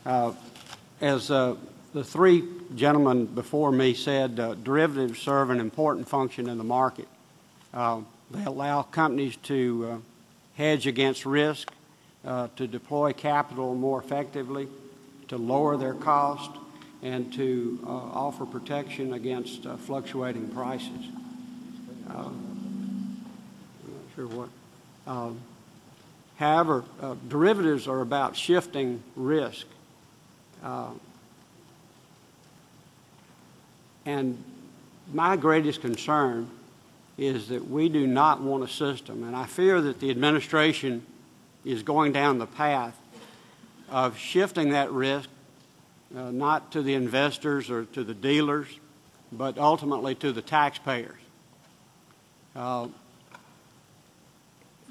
As the three gentlemen before me said, derivatives serve an important function in the market. They allow companies to hedge against risk, to deploy capital more effectively, to lower their cost, and to offer protection against fluctuating prices. I'm not sure what. However, derivatives are about shifting risk. And my greatest concern is that we do not want a system, and I fear that the administration is going down the path of shifting that risk not to the investors or to the dealers, but ultimately to the taxpayers.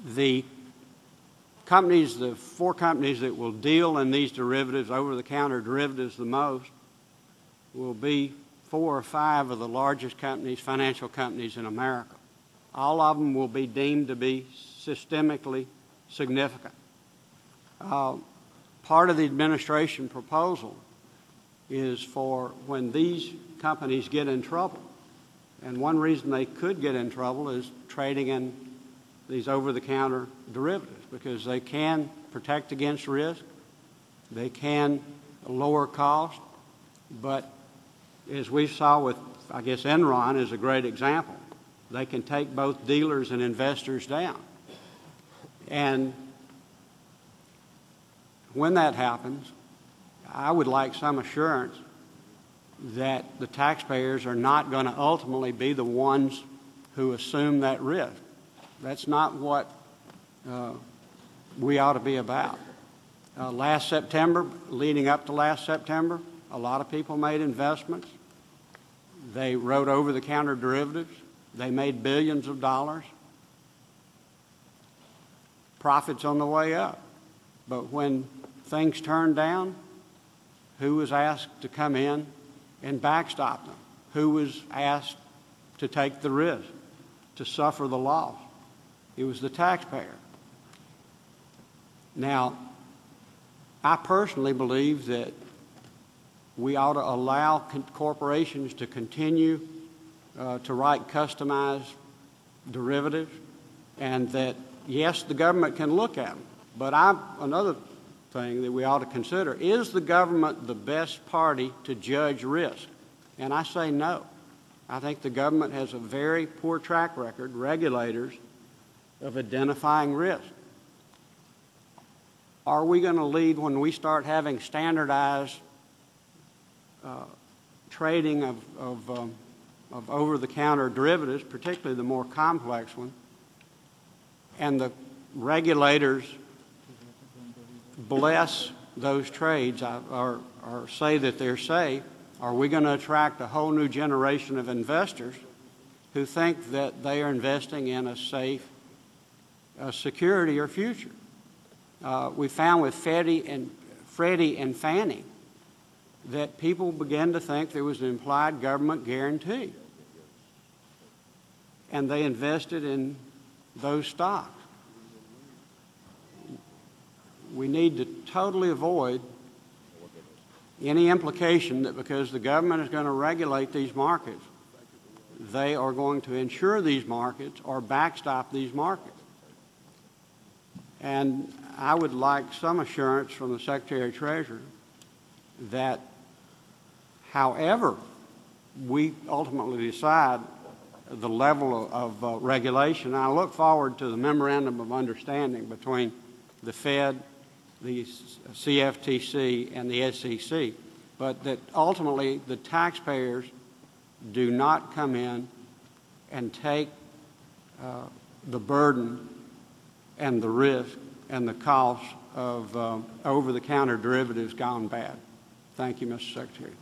The four companies that will deal in these derivatives, over-the-counter derivatives the most, will be 4 or 5 of the largest companies, financial companies in America. All of them will be deemed to be systemically significant. Part of the administration proposal is for when these companies get in trouble, and one reason they could get in trouble is trading in these over-the-counter derivatives, because they can protect against risk, they can lower cost, but as we saw with, I guess, Enron is a great example, they can take both dealers and investors down. And when that happens, I would like some assurance that the taxpayers are not going to ultimately be the ones who assume that risk. That's not what we ought to be about. Last September, leading up to last September, a lot of people made investments. They wrote over-the-counter derivatives. They made billions of dollars. Profits on the way up. But when things turned down, who was asked to come in and backstop them? Who was asked to take the risk, to suffer the loss? It was the taxpayer. Now, I personally believe that we ought to allow corporations to continue to write customized derivatives, and that, yes, the government can look at them. But another thing that we ought to consider, is the government the best party to judge risk? And I say no. I think the government has a very poor track record, regulators, of identifying risk. Are we going to lead when we start having standardized trading of over-the-counter derivatives, particularly the more complex one, and the regulators bless those trades or say that they're safe? Are we going to attract a whole new generation of investors who think that they are investing in a safe security or future? We found with Freddie and Fannie that people began to think there was an implied government guarantee, and they invested in those stocks. We need to totally avoid any implication that because the government is going to regulate these markets, they are going to insure these markets or backstop these markets. And I would like some assurance from the Secretary of Treasury that however we ultimately decide the level of regulation, I look forward to the memorandum of understanding between the Fed, the CFTC, and the SEC, but that ultimately the taxpayers do not come in and take the burden and the risk and the cost of over-the-counter derivatives gone bad. Thank you, Mr. Secretary.